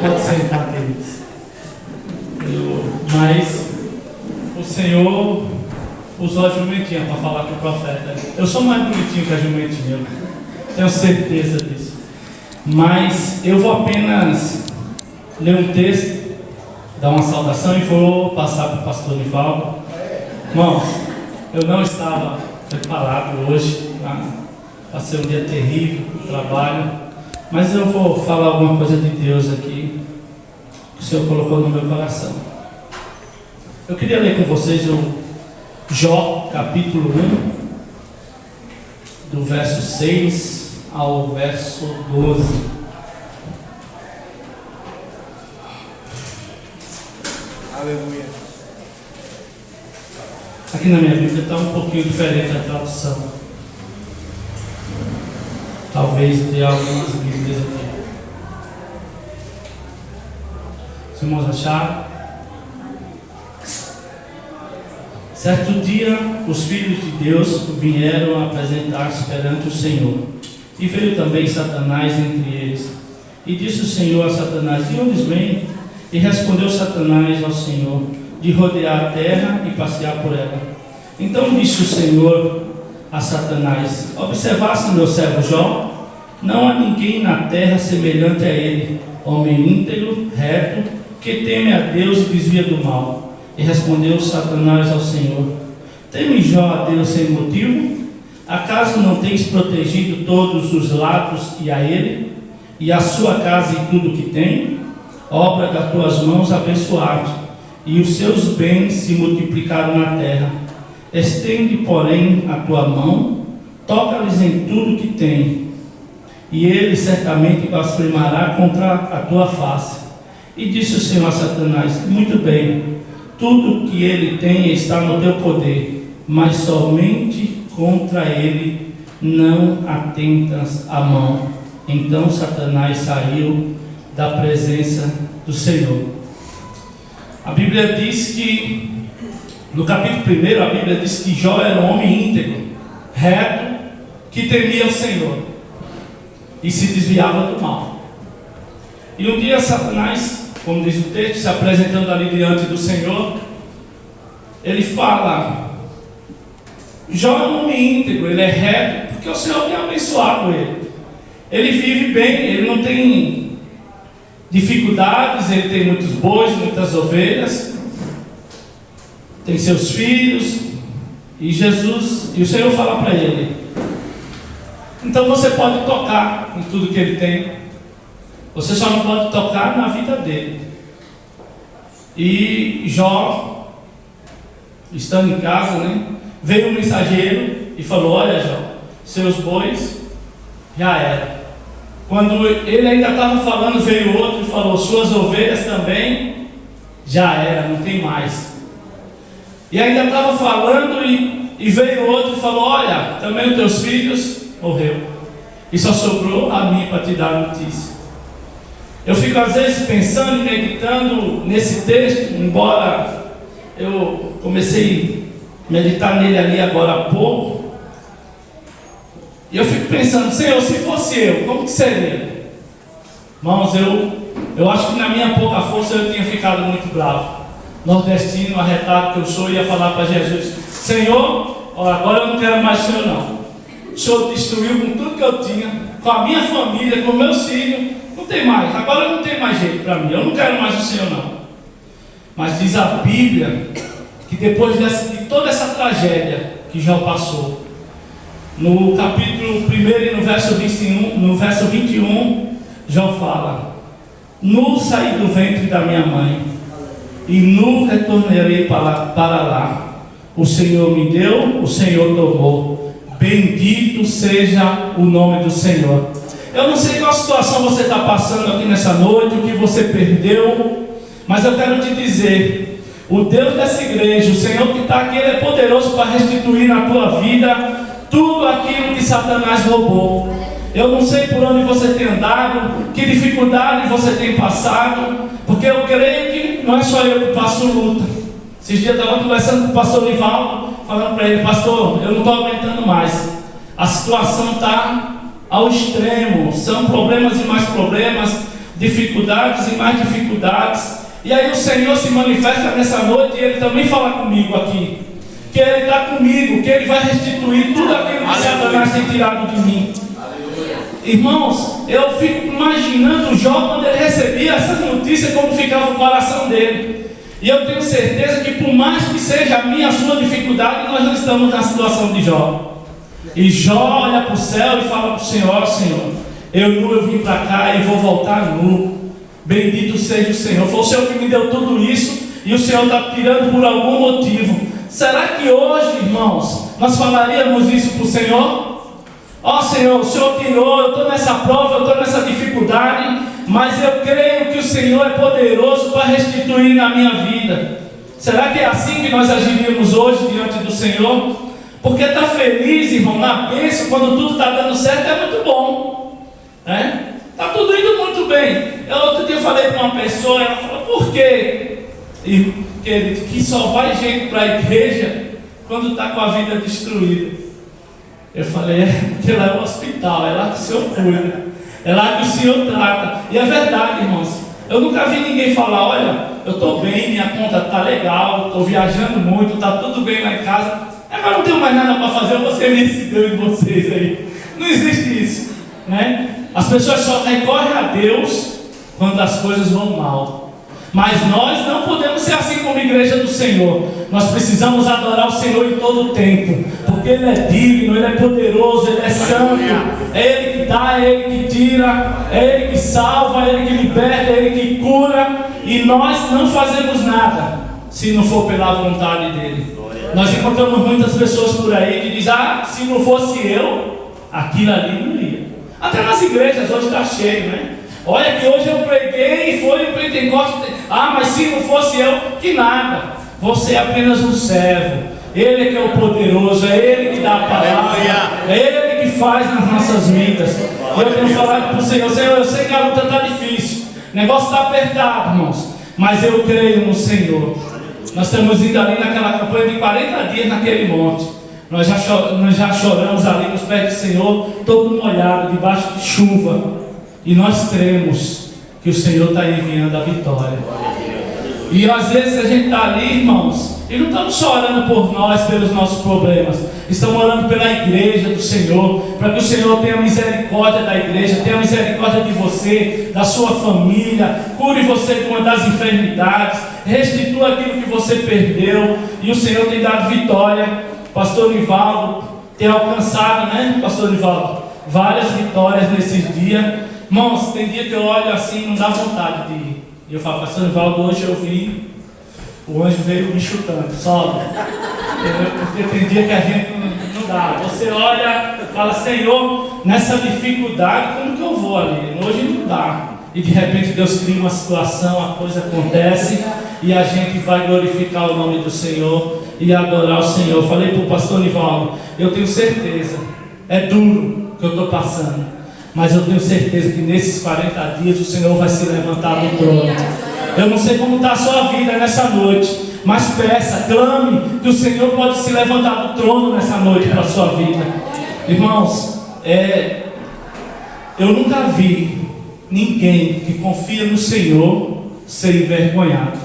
Pode sentar, queridos. Mas o Senhor usou a jumentinha para falar com o profeta. Eu sou mais bonitinho que a jumentinha, tenho certeza disso. Mas eu vou apenas ler um texto, dar uma saudação e vou passar para o pastor Nivaldo. Irmãos, eu não estava preparado hoje, vai ser um dia terrível, trabalho, mas eu vou falar alguma coisa de Deus aqui, que o Senhor colocou no meu coração. Eu queria ler com vocês o Jó, capítulo 1, do verso 6 ao verso 12. Aleluia. Aqui na minha Bíblia está um pouquinho diferente a tradução. Talvez de algumas Bíblias aqui. Os irmãos acharam? Certo dia, os filhos de Deus vieram apresentar-se perante o Senhor. E veio também Satanás entre eles. E disse o Senhor a Satanás: de onde vem? E respondeu Satanás ao Senhor: de rodear a terra e passear por ela. Então disse o Senhor a Satanás: observaste meu servo Jó? Não há ninguém na terra semelhante a ele, homem íntegro, reto, que teme a Deus e desvia do mal. E respondeu Satanás ao Senhor: teme Jó a Deus sem motivo? Acaso não tens protegido todos os lados e a ele, e a sua casa e tudo que tem? Obra das tuas mãos abençoaste, e os seus bens se multiplicaram na terra. Estende, porém, a tua mão, toca-lhes em tudo que tem, e ele certamente blasfemará contra a tua face. E disse o Senhor a Satanás: muito bem, tudo que ele tem está no teu poder, mas somente contra ele não atentas a mão. Então Satanás saiu da presença do Senhor. A Bíblia diz que, no capítulo 1, a Bíblia diz que Jó era um homem íntegro, reto, que temia o Senhor e se desviava do mal. E um dia Satanás, como diz o texto, se apresentando ali diante do Senhor, ele fala: Jó é um homem íntegro, ele é reto, porque o Senhor tem abençoado ele. Ele vive bem, ele não tem dificuldades, ele tem muitos bois, muitas ovelhas, tem seus filhos, e o Senhor fala para ele: então você pode tocar em tudo que ele tem, você só não pode tocar na vida dele. E Jó, estando em casa, veio um mensageiro e falou: olha Jó, seus bois já eram. Quando ele ainda estava falando, veio outro e falou: suas ovelhas também já era, não tem mais. E ainda estava falando e veio outro e falou: olha, também os teus filhos morreu, e só sobrou a mim para te dar notícia. Eu fico às vezes pensando e meditando nesse texto, embora eu comecei a meditar nele ali agora há pouco. E eu fico pensando: Senhor, se fosse eu, como que seria? Irmãos, eu acho que na minha pouca força eu tinha ficado muito bravo. Nordestino, arretado que eu sou, ia falar para Jesus: Senhor, agora eu não quero mais o Senhor não. O Senhor destruiu com tudo que eu tinha, com a minha família, com meus filhos, não tem mais, agora não tem mais jeito para mim, eu não quero mais o Senhor não. Mas diz a Bíblia que depois de toda essa tragédia que Jó passou, no capítulo 1 e no verso 21, Jó fala: nu saí do ventre da minha mãe, e nu retornarei para lá. O Senhor me deu, o Senhor tomou. Bendito seja o nome do Senhor. Eu não sei qual situação você está passando aqui nessa noite, o que você perdeu, mas eu quero te dizer: o Deus dessa igreja, o Senhor que está aqui, Ele é poderoso para restituir na tua vida tudo aquilo que Satanás roubou. Eu não sei por onde você tem andado, que dificuldade você tem passado, porque eu creio que não é só eu que passo luta. Esses dias eu estava conversando com o pastor Nivaldo, falando para ele: pastor, eu não estou aguentando mais, a situação está ao extremo, são problemas e mais problemas. dificuldades e mais dificuldades. E aí o Senhor se manifesta nessa noite e Ele também fala comigo aqui. Que Ele está comigo, que Ele vai restituir tudo aquilo que Satanás tem tirado de mim. Irmãos, eu fico imaginando Jó quando ele recebia essas notícias, como ficava o coração dele. E eu tenho certeza que por mais que seja a minha, a sua dificuldade, nós não estamos na situação de Jó. E Jó olha para o céu e fala para o Senhor: Senhor, eu vim para cá e vou voltar nu. Bendito seja o Senhor. Foi o Senhor que me deu tudo isso e o Senhor está tirando por algum motivo. Será que hoje, irmãos, nós falaríamos isso para o Senhor? Ó Senhor, o Senhor tirou, eu estou nessa prova, eu estou nessa dificuldade, mas eu creio que o Senhor é poderoso para restituir na minha vida. Será que é assim que nós agiríamos hoje diante do Senhor? Porque estar feliz, irmão, na bênção, quando tudo está dando certo, é muito bom. Está tudo indo muito bem. Outro dia eu falei para uma pessoa, ela falou: por quê? Que só vai gente para a igreja quando está com a vida destruída. Eu falei: porque lá é o hospital, é lá que o Senhor cuida, é lá que o Senhor trata. E é verdade, irmãos. Eu nunca vi ninguém falar: olha, eu estou bem, minha conta está legal, estou viajando muito, está tudo bem lá em casa, agora não tenho mais nada para fazer, eu vou ser vencedor de vocês aí. Não existe isso, né? As pessoas só recorrem a Deus quando as coisas vão mal. Mas nós não podemos ser assim como igreja do Senhor. Nós precisamos adorar o Senhor em todo o tempo, porque Ele é digno, Ele é poderoso, Ele é santo. É Ele que dá, é Ele que tira, é Ele que salva, é Ele que liberta, é Ele que cura. E nós não fazemos nada se não for pela vontade dEle. Nós encontramos muitas pessoas por aí que dizem: se não fosse eu, aquilo ali não ia. Até nas igrejas hoje está cheio, né? Olha que hoje eu preguei e foi o Pentecostes. Mas se não fosse eu, que nada. Você é apenas um servo. Ele é que é o poderoso, é Ele que dá a palavra, é Ele que faz nas nossas vidas. Eu tenho falado para o Senhor: Senhor, eu sei que a luta está difícil, o negócio está apertado, irmãos, mas eu creio no Senhor. Nós estamos indo ali naquela campanha de 40 dias naquele monte. Nós já choramos ali nos pés do Senhor, todo molhado, debaixo de chuva. E nós cremos que o Senhor está enviando a vitória. E às vezes a gente está ali, irmãos, e não estamos só orando por nós, pelos nossos problemas. Estamos orando pela igreja do Senhor, para que o Senhor tenha misericórdia da igreja, tenha misericórdia de você, da sua família, cure você de uma das enfermidades, restitua aquilo que você perdeu. E o Senhor tem dado vitória. Pastor Nivaldo tem alcançado, né, Pastor Nivaldo, várias vitórias nesses dias. Irmãos, tem dia que eu olho assim, não dá vontade de ir. E eu falo: Pastor Nivaldo, hoje eu vi, o anjo veio me chutando, sobe. Porque tem dia que a gente não dá. Você olha e fala: Senhor, nessa dificuldade, como que eu vou ali? Hoje não dá. E de repente Deus cria uma situação, a coisa acontece, e a gente vai glorificar o nome do Senhor e adorar o Senhor. Eu falei para o Pastor Nivaldo: eu tenho certeza, é duro o que eu estou passando, mas eu tenho certeza que nesses 40 dias o Senhor vai se levantar no trono. Eu não sei como está a sua vida nessa noite, mas peça, clame, que o Senhor pode se levantar do trono nessa noite para a sua vida. Irmãos, eu nunca vi ninguém que confia no Senhor ser envergonhado.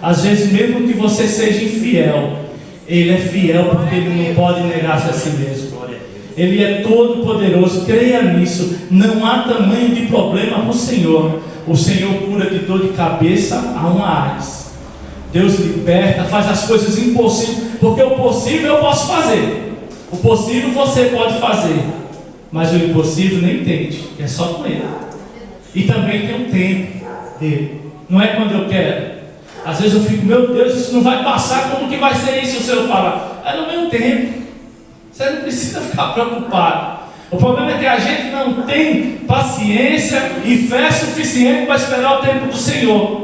Às vezes, mesmo que você seja infiel, Ele é fiel porque Ele não pode negar-se a si mesmo. Ele é todo poderoso, creia nisso. Não há tamanho de problema para o Senhor. O Senhor cura de dor de cabeça a uma AIDS. Deus liberta, faz as coisas impossíveis, porque o possível eu posso fazer, o possível você pode fazer, mas o impossível nem tente, é só com Ele. E também tem um tempo dele, não é quando eu quero. Às vezes eu fico: meu Deus, isso não vai passar, como que vai ser isso? O Senhor fala: é no meu tempo. Você não precisa ficar preocupado. O problema é que a gente não tem paciência e fé suficiente para esperar o tempo do Senhor.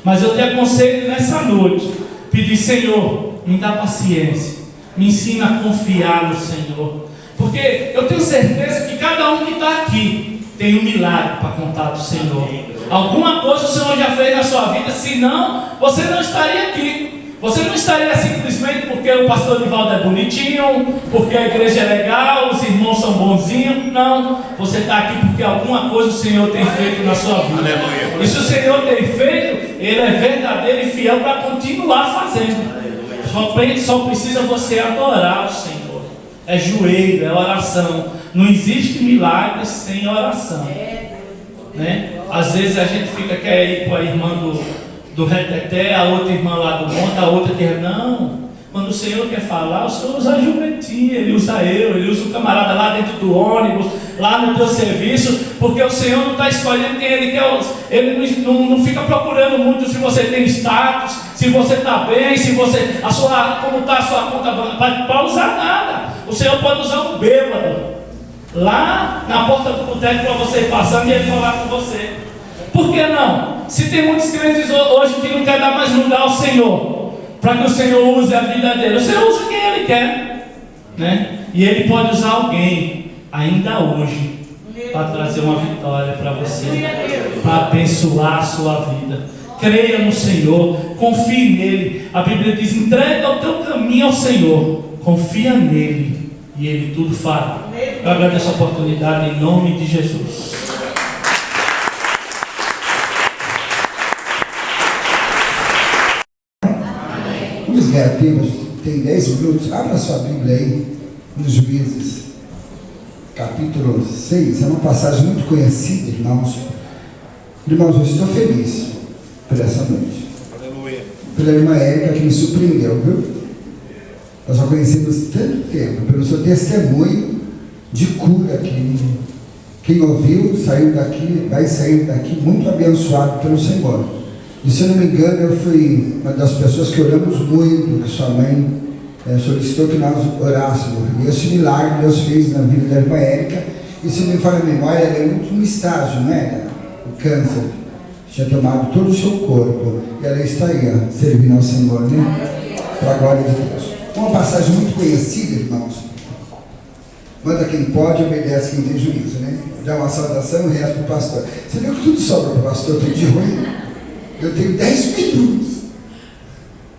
Mas eu te aconselho nessa noite, pedir: Senhor, me dá paciência, me ensina a confiar no Senhor, porque eu tenho certeza que cada um que está aqui tem um milagre para contar do Senhor. Alguma coisa o Senhor já fez na sua vida, senão você não estaria aqui. Você não estaria simplesmente porque o pastor Nivaldo é bonitinho, porque a igreja é legal, os irmãos são bonzinhos. não. Você está aqui porque alguma coisa o Senhor tem feito na sua vida. Aleluia. E se o Senhor tem feito, Ele é verdadeiro e fiel para continuar fazendo. Só precisa você adorar o Senhor. É joelho, é oração. Não existe milagre sem oração, né? Às vezes a gente quer ir para a irmã do reteté, a outra irmã lá do monte, a outra quer não. Quando o Senhor quer falar, o Senhor usa a jumentinha, Ele usa Ele usa o camarada lá dentro do ônibus, lá no teu serviço, porque o Senhor não está escolhendo quem Ele quer. Ele não fica procurando muito se você tem status, se você está bem, se você, como está a sua conta para usar nada. O Senhor pode usar um bêbado lá na porta do boteco para você passando e Ele falar com você. Por que não? Se tem muitos crentes hoje que não quer dar mais lugar ao Senhor, para que o Senhor use a vida dele, o Senhor usa quem Ele quer, né? E Ele pode usar alguém ainda hoje para trazer uma vitória para você, para abençoar a sua vida. Creia no Senhor, confie nele. A Bíblia diz: entrega o teu caminho ao Senhor, confia nele e Ele tudo fará. Eu agradeço a oportunidade em nome de Jesus. Vamos ver, tem 10 minutos. Abra sua Bíblia aí, nos Juízes, capítulo 6. É uma passagem muito conhecida, irmãos. Irmãos, eu estou feliz por essa noite. Aleluia. Pela irmã Érica, que me surpreendeu, viu? Nós já conhecemos tanto tempo, pelo seu testemunho de cura aqui. Quem ouviu, saiu daqui, vai sair daqui muito abençoado pelo Senhor. E se eu não me engano, eu fui uma das pessoas que oramos muito, que sua mãe solicitou que nós orássemos. E esse milagre Deus fez na vida da irmã Érica. E se não me falha a memória, era em último estágio, não era? O câncer tinha tomado todo o seu corpo. E ela está aí, ó, servindo ao Senhor, né? Para a glória de Deus. Uma passagem muito conhecida, irmãos. Manda quem pode, obedece quem tem juízo, né? Dá uma saudação e resta para o pastor. Você viu que tudo sobra para o pastor, tudo de ruim? Eu tenho 10 minutos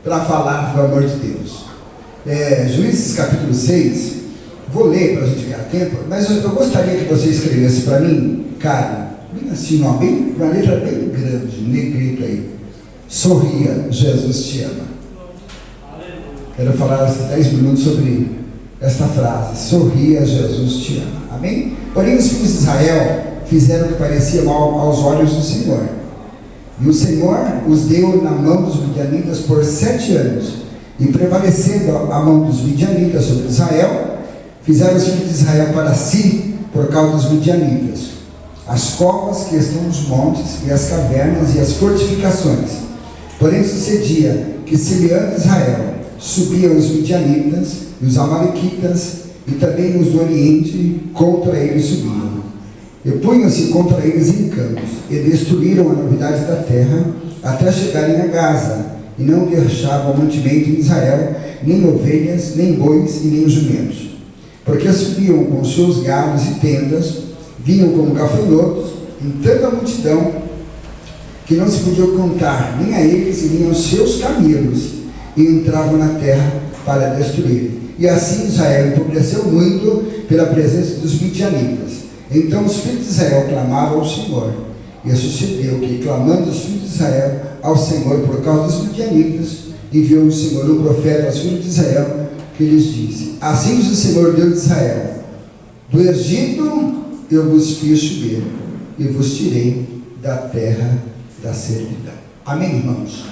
para falar do amor de Deus. Juízes capítulo 6, vou ler para a gente ganhar tempo, mas eu gostaria que você escrevesse para mim, cara, bem assim, ó, bem, uma letra bem grande, negrito aí. Sorria, Jesus te ama. Quero falar esses 10 minutos sobre esta frase: sorria, Jesus te ama. Amém? Porém, os filhos de Israel fizeram o que parecia mal aos olhos do Senhor. E o Senhor os deu na mão dos midianitas por 7 anos. E prevalecendo a mão dos midianitas sobre Israel, fizeram os filhos de Israel para si, por causa dos midianitas, as covas que estão nos montes, e as cavernas, e as fortificações. Porém sucedia que, semeando Israel, subiam os midianitas e os amalequitas, e também os do Oriente contra eles subiam. E punham-se contra eles em campos, e destruíram a novidade da terra, até chegarem a Gaza, e não deixavam mantimento em Israel, nem ovelhas, nem bois, e nem jumentos. Porque subiam com seus galos e tendas, vinham como gafanhotos, em tanta multidão, que não se podia contar, nem a eles, e nem aos seus camelos, e entravam na terra para destruir. E assim Israel empobreceu muito pela presença dos midianitas. Então os filhos de Israel clamaram ao Senhor. E sucedeu que, clamando os filhos de Israel ao Senhor por causa dos midianitas, enviou o Senhor um profeta aos filhos de Israel, que lhes disse: assim diz o Senhor Deus de Israel: do Egito eu vos fiz subir, e vos tirei da terra da servidão. Amém, irmãos?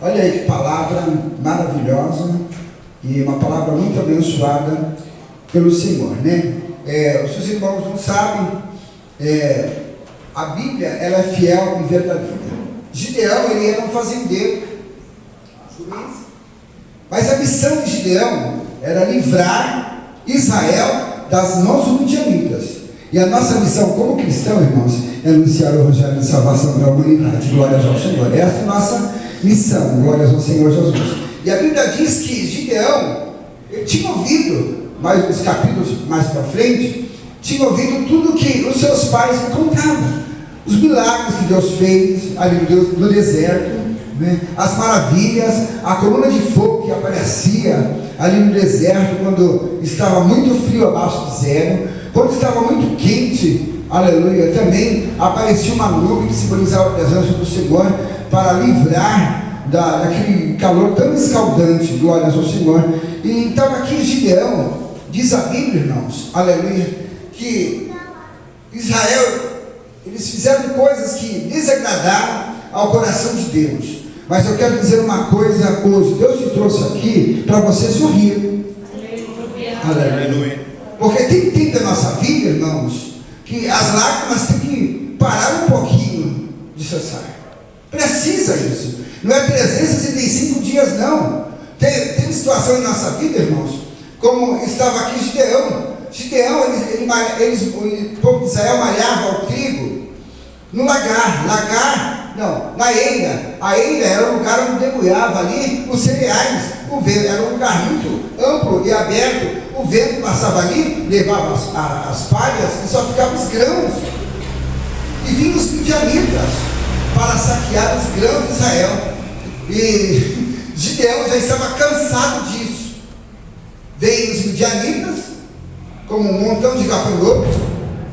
Olha aí que palavra maravilhosa, e uma palavra muito abençoada pelo Senhor, né? Os seus irmãos não sabem, a Bíblia ela é fiel e verdadeira. Gideão, ele era um fazendeiro, mas a missão de Gideão era livrar Israel das mãos dos midianitas. E a nossa missão como cristão, irmãos, é anunciar o evangelho de salvação da humanidade. Glórias ao Senhor. Essa é a nossa missão. Glórias ao Senhor Jesus. E a Bíblia diz que Gideão, ele tinha ouvido, mais uns capítulos mais para frente, tinha ouvido tudo que os seus pais lhe contavam, os milagres que Deus fez ali no deserto, né? As maravilhas, a coluna de fogo que aparecia ali no deserto quando estava muito frio, abaixo de zero, Quando estava muito quente, aleluia, também aparecia uma nuvem que simbolizava a presença do Senhor para livrar daquele calor tão escaldante. Glórias ao Senhor. E então aqui Gideão, diz a Bíblia, irmãos, aleluia, que Israel, eles fizeram coisas que desagradaram ao coração de Deus. Mas eu quero dizer uma coisa hoje: Deus te trouxe aqui para você sorrir. Aleluia. Porque tem tempo da nossa vida, irmãos, que as lágrimas têm que parar um pouquinho de cessar. Precisa isso. Não é 365 dias, não. Tem situação em nossa vida, irmãos, como estava aqui Gideão. O povo de Israel malhava o trigo no lagar. Não, na eira. A eira era o lugar onde debulhava ali os cereais. O vento era um lugar muito amplo e aberto. O vento passava ali, levava as palhas e só ficavam os grãos. E vinham os midianitas para saquear os grãos de Israel. E Gideão já estava cansado disso. Veio os midianitas, como um montão de gafanhotos,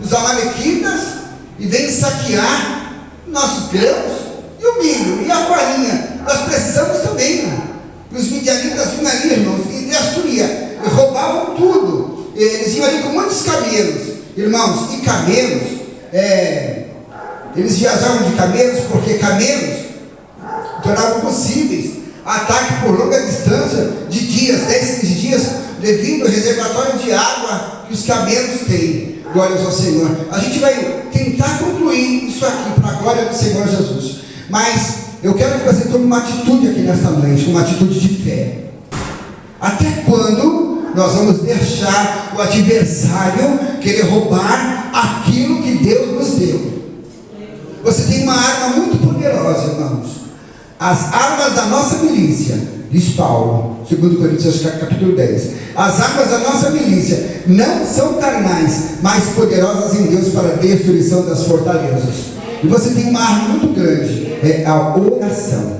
os amalequitas, e vem saquear nossos grãos e o milho e a farinha. Nós precisamos também, né? Os midianitas vinham ali, irmãos, e destruíam, e roubavam tudo. Eles iam ali com muitos camelos, irmãos, e camelos, eles viajavam de camelos, porque camelos tornavam possíveis ataque por longa distância de dias, 10, 15 dias, devido ao reservatório de água que os camelos têm. Glórias ao Senhor. A gente vai tentar concluir isso aqui para a glória do Senhor Jesus. Mas eu quero que você tome uma atitude aqui nesta noite, uma atitude de fé. Até quando nós vamos deixar o adversário querer roubar aquilo que Deus nos deu? Você tem uma arma muito poderosa, irmãos. As armas da nossa milícia, diz Paulo, 2 Coríntios capítulo 10. As armas da nossa milícia não são carnais, mas poderosas em Deus para a destruição das fortalezas. E você tem uma arma muito grande, é a oração.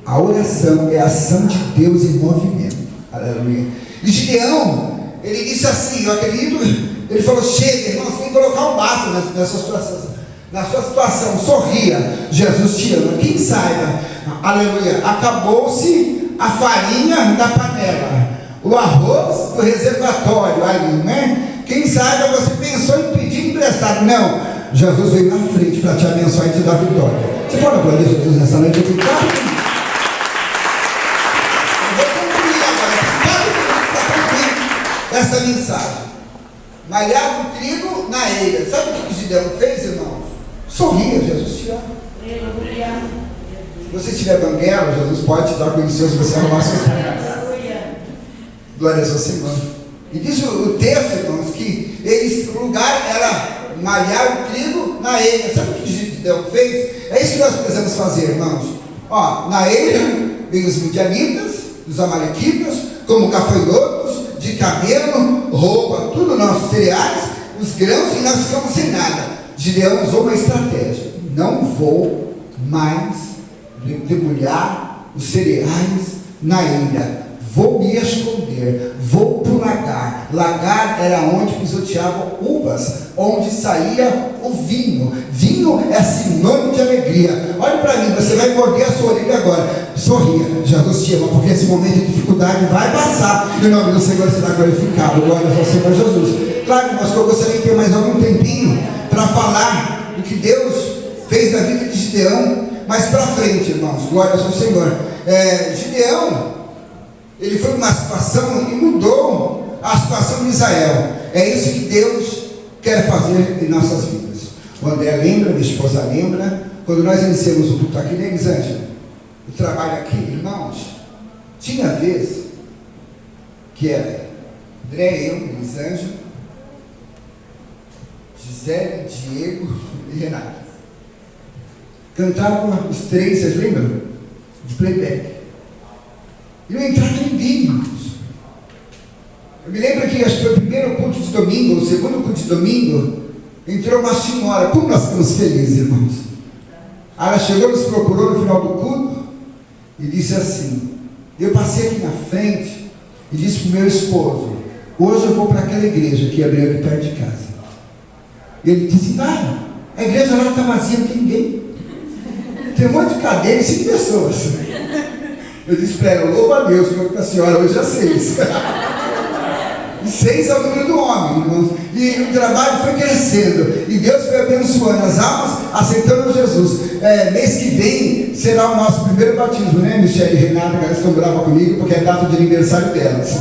A oração é a ação de Deus em movimento. Aleluia. E Gideão, ele disse assim, eu acredito, ele falou: chega, irmãos, tem que colocar um bafo nessa situação. Na sua situação, sorria, Jesus te ama. Quem saiba, aleluia, acabou-se a farinha da panela, o arroz do reservatório ali, né? Quem saiba você pensou em pedir emprestado. Não, Jesus veio na frente para te abençoar e te dar vitória. Você pode aplaudir Jesus nessa noite? Eu vou concluir agora, para concluir essa mensagem. Malhava o trigo na eira. Sabe o que Gideão fez, irmãos? Sorria, Jesus te ama. Se você tiver banguela, Jesus pode te dar condições de você arrumar suas pernas. Glórias ao Senhor. E diz o texto, irmãos, que o lugar era malhar o trigo na eira. Sabe o que Gideão fez? É isso que nós precisamos fazer, irmãos. Ó, na eira vem os midianitas, os amalequitas, como gafanhotos, de camelo, rouba tudo nossos cereais, os grãos, e nós ficamos sem nada. Gideão usou uma estratégia: não vou mais debulhar os cereais na eira, vou me esconder, vou para o lagar. Lagar era onde pisoteavam uvas, onde saía o vinho. Vinho é sinônimo de alegria. Olha para mim, você vai morder a sua orelha agora. Sorria, Jesus te ama, porque esse momento de dificuldade vai passar. Em nome do Senhor será glorificado. Glória ao Senhor Jesus. Claro, irmãos, que eu gostaria de ter mais algum tempinho para falar do que Deus fez na vida de Gideão, mas para frente, irmãos, glórias ao Senhor. Gideão, ele foi numa situação e mudou a situação de Israel. É isso que Deus quer fazer em nossas vidas. O André lembra, minha esposa lembra, quando nós iniciamos o culto aqui, né, Elisângela? O trabalho aqui, irmãos, tinha vez que era André, eu, Elisângela, Gisele, Diego e Renato. Cantavam os três, vocês lembram? De playback. E eu entrava em bíblicos. Eu me lembro que acho que foi o primeiro culto de domingo, o segundo culto de domingo, entrou uma senhora. Como nós ficamos felizes, irmãos? Ela chegou, nos procurou no final do culto e disse assim: eu passei aqui na frente e disse para o meu esposo: hoje eu vou para aquela igreja que abriu aqui perto de casa. Ele disse, vai, a igreja lá está vazia, não tem ninguém. Tem um monte de cadeira e 5 pessoas. Eu disse para ela, louva a Deus, porque a senhora hoje é 6. E 6 é o número do homem, irmãos. E o trabalho foi crescendo. E Deus foi abençoando as almas, aceitando Jesus. Mês que vem será o nosso primeiro batismo, né, Michele e Renata? Elas estão bravas comigo porque é data de aniversário delas.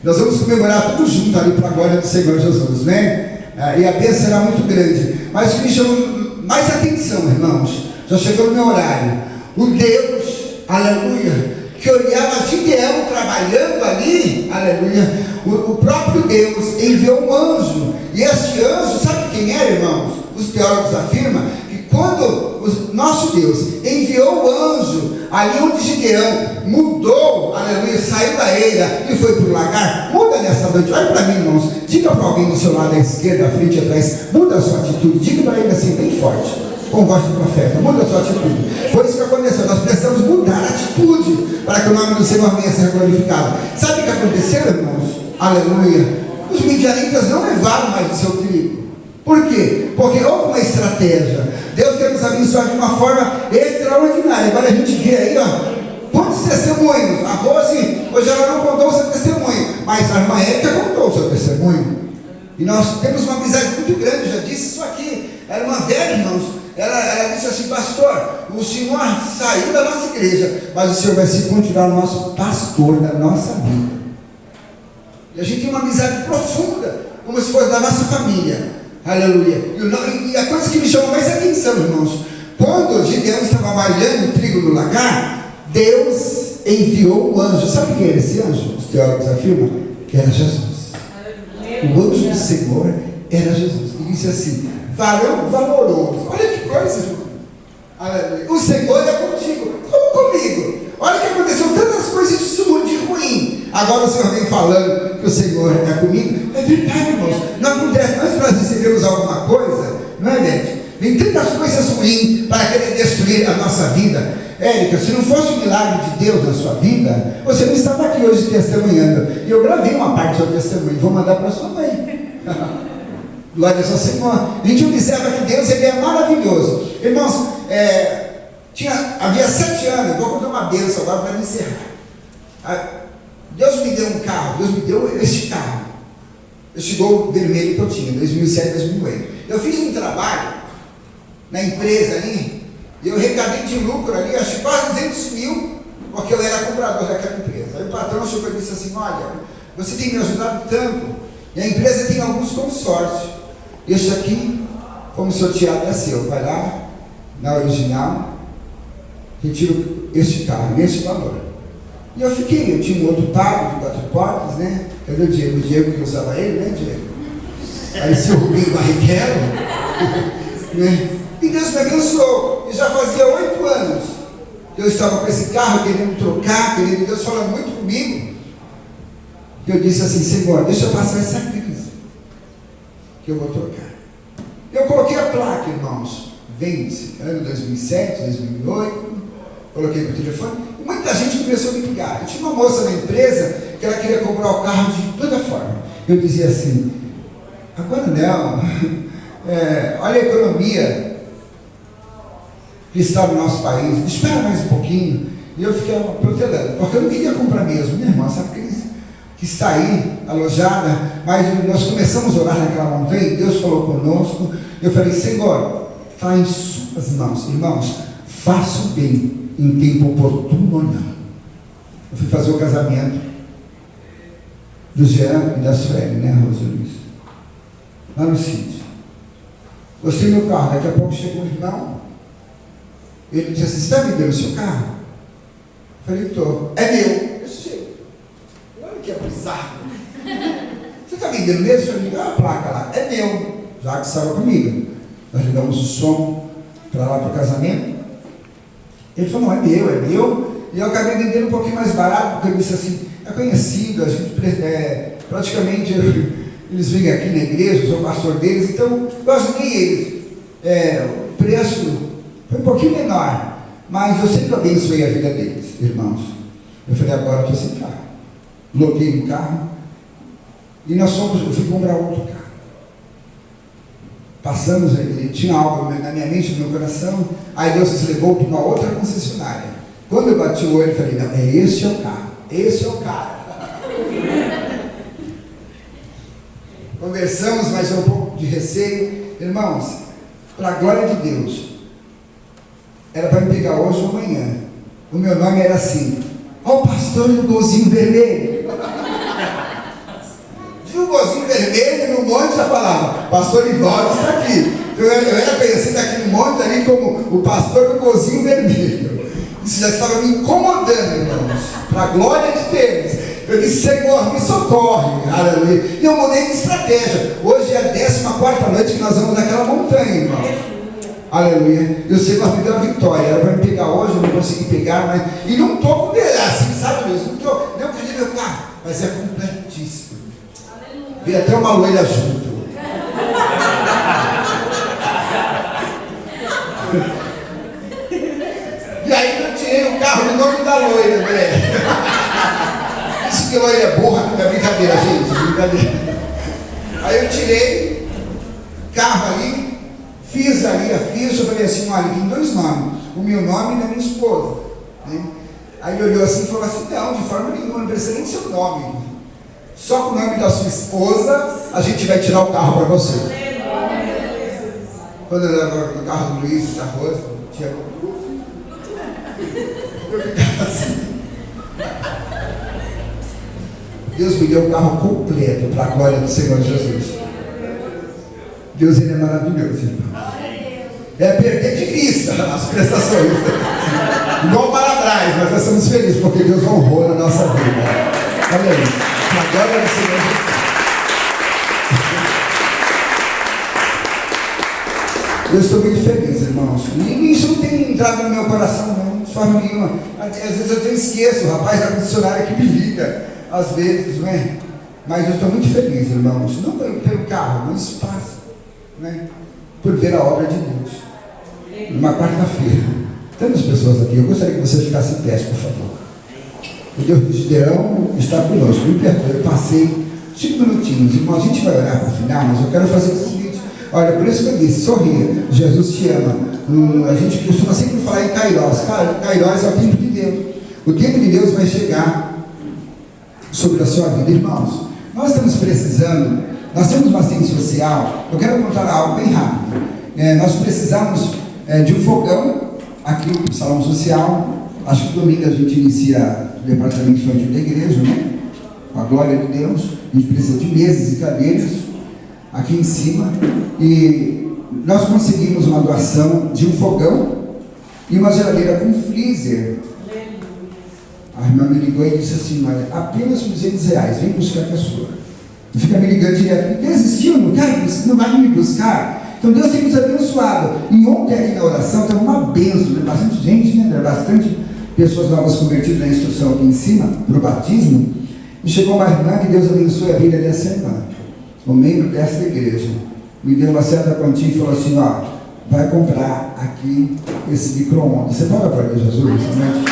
Nós vamos comemorar tudo junto ali para a glória do Senhor Jesus, né? E a bênção será muito grande. Mas o que me chamou mais atenção, irmãos, já chegou no meu horário. O Deus, aleluia, que olhava Gideão trabalhando ali, aleluia, o próprio Deus enviou um anjo. E este anjo, sabe quem era, irmãos? Os teólogos afirmam que quando o nosso Deus enviou o anjo ali onde Gideão mudou, aleluia, saiu da eira e foi para o lagar, muda nessa noite, olha para mim, irmãos, diga para alguém do seu lado, à esquerda, à frente, atrás, muda a sua atitude, diga para ele assim, bem forte, com voz de profeta, muda a sua atitude. Foi isso que aconteceu, nós precisamos mudar a atitude para que o nome do Senhor venha a ser glorificado. Sabe o que aconteceu, irmãos? Aleluia, os midianitas não levaram mais o seu trigo. Por quê? Porque houve uma estratégia. Deus quer nos abençoar de uma forma extraordinária. Agora a gente vê aí, ó, quantos testemunhos. A Rose, hoje ela não contou o seu testemunho, mas a irmã Érica contou o seu testemunho. E nós temos uma amizade muito grande, eu já disse isso aqui. Era uma velha, irmãos. Ela disse assim, pastor, o senhor saiu da nossa igreja, mas o senhor vai se continuar o nosso pastor da nossa vida. E a gente tem uma amizade profunda, como se fosse da nossa família. Aleluia. E a coisa que me chamou mais atenção, irmãos, quando Gideão estava malhando o trigo no lagar, Deus enviou um anjo. Sabe quem era esse anjo? Os teólogos afirmam que era Jesus. O anjo do Senhor era Jesus. E disse assim, varão valoroso. Olha que coisa, irmão. Aleluia. O Senhor é contigo. Como comigo? Olha que aconteceu tantas coisas de ruim. Agora o Senhor vem falando que o Senhor é comigo. É verdade, irmãos. Não acontece. Nós recebemos alguma coisa, não é, Beth? Vem tantas coisas ruins para querer destruir a nossa vida. Érica, se não fosse o milagre de Deus na sua vida, você não estava aqui hoje testemunhando. E eu gravei uma parte do seu testemunho. Vou mandar para sua mãe. Glória ao Senhor. A gente observa que Deus, ele é maravilhoso. Irmãos, havia 7 anos, vou contar uma bênção agora para encerrar. Deus me deu um carro, Deus me deu este carro, este Gol vermelho que eu tinha, 2007, 2008. Eu fiz um trabalho na empresa ali, e eu arrecadei de lucro ali, acho que quase 200 mil, porque eu era comprador daquela empresa. Aí o patrão chegou e disse assim, olha, você tem me ajudado tanto, e a empresa tem alguns consórcios, este aqui, como sorteado é seu, vai lá, na original, retiro este carro, neste valor. E eu tinha um outro pago de 4 portas, né? Cadê o Diego? O Diego que usava ele, né, Diego? Aí seu Rubinho Barrichello, né? E Deus me abençoou. E já fazia 8 anos que eu estava com esse carro, querendo trocar, Deus falando muito comigo. E eu disse assim, Senhor, deixa eu passar essa crise, que eu vou trocar. Eu coloquei a placa, irmãos, vende-se, ano 2007, 2008, coloquei no telefone, e muita gente começou a me ligar. Eu tinha uma moça na empresa que ela queria comprar o carro de toda forma. Eu dizia assim, agora não, olha a economia que está no nosso país, espera mais um pouquinho. E eu fiquei protelando, porque eu não queria comprar mesmo, minha irmã, sabe que está aí, alojada, mas nós começamos a orar naquela montanha, Deus falou conosco, eu falei, Senhor, está em suas mãos, irmãos, faça o bem em tempo oportuno ou não. Eu fui fazer o casamento do Jean e da Sueli, né, Rosa Luiz? Lá no sítio. Gostei do meu carro, daqui a pouco chegou um irmão, ele disse assim, você está vendendo o seu carro? Eu falei, estou. É meu. Eu sei. Olha que é bizarro. Você está vendendo mesmo? Eu falei, olha a placa lá. É meu. Já que estava comigo. Nós ligamos o som para lá para o casamento. Ele falou, não, é meu. E eu acabei vendendo um pouquinho mais barato, porque eu disse assim, é conhecido, a gente praticamente eles vêm aqui na igreja, eu sou o pastor deles, então eu ajudei eles. O preço foi um pouquinho menor, mas eu sempre abençoei a vida deles, irmãos. Eu falei, agora eu estou sem carro. Loguei no carro, E eu fui comprar outro carro. Passamos, tinha algo na minha mente, no meu coração, aí Deus nos levou para uma outra concessionária. Quando eu bati o olho, eu falei, não, esse é o carro, esse é o cara. Conversamos, mas um pouco de receio. Irmãos, para a glória de Deus, era para me pegar hoje ou amanhã. O meu nome era assim, ó o pastor do golzinho vermelho. Viu o golzinho vermelho no monte, já falava, pastor Ivaldo está aqui. Eu era conhecido aqui no monte ali como o pastor do golzinho vermelho. Isso já estava me incomodando, irmãos, para a glória de Deus. Eu disse, Senhor, me socorre, aleluia. E eu mudei de estratégia. Hoje é a 14ª noite que nós vamos naquela montanha, irmão. Aleluia. E o Senhor me deu a vitória. Era para me pegar hoje, eu não consegui pegar, mas. E não estou com ele assim, sabe mesmo? Não perdi meu carro, mas é completíssimo. Veio até uma loira junto. E aí eu tirei o carro no nome da loira, né? Isso que loira é burra, não é brincadeira, gente, brincadeira. Aí eu tirei o carro ali, fiz ali a ficha, eu falei assim, olha, tem 2 nomes, o meu nome e da minha esposa, né? Aí ele olhou assim e falou assim, não, de forma nenhuma, não precisa nem do seu nome, só com o nome da sua esposa a gente vai tirar o carro para você. Quando eu era no carro do Luiz, da Rosa, tinha eu ficava assim. Deus me deu o carro completo para a glória do Senhor Jesus. Deus, ele é maravilhoso, irmão. É perder de vista as prestações. Igual para trás, mas nós estamos felizes porque Deus honrou na nossa vida. Olha isso. Para a glória do Senhor Jesus. Eu estou muito feliz, irmãos. E isso não tem entrado no meu coração, não, de forma nenhuma. Às vezes eu até esqueço, o rapaz da concessionária que me liga, às vezes, não é? Mas eu estou muito feliz, irmãos, não pelo carro, mas espaço, né? Por ver a obra de Deus. Numa quarta-feira, tantas pessoas aqui, eu gostaria que você ficasse em pé, por favor. O Deus de Gideão está conosco, me perdoe, eu passei 5 minutinhos, irmão, a gente vai orar para o final, mas eu quero fazer o seguinte. Olha, por isso que eu disse, sorria, Jesus te ama. A gente costuma sempre falar em Kairós. Kairós é o tempo de Deus. O tempo de Deus vai chegar sobre a sua vida. Irmãos, nós estamos precisando, nós temos uma assistência social, eu quero contar algo bem rápido. Nós precisamos de um fogão aqui no salão social. Acho que domingo a gente inicia o departamento infantil da igreja, né? Com a glória de Deus. A gente precisa de mesas e cadeiras aqui em cima, e nós conseguimos uma doação de um fogão e uma geladeira com freezer. A irmã me ligou e disse assim, olha, apenas R$200, vem buscar a sua. E fica me ligando direto, desistiu, não quer, você não vai me buscar? Então Deus tem nos abençoado. E ontem aqui na oração teve uma bênção, né? Bastante gente, né? Bastante pessoas novas convertidas na instrução aqui em cima, para o batismo, e chegou uma irmã que Deus abençoe a vida dessa irmã. O membro dessa igreja me deu uma certa quantia e falou assim, ó, vai comprar aqui esse micro-ondas. Você pode aplaudir Jesus? Amém?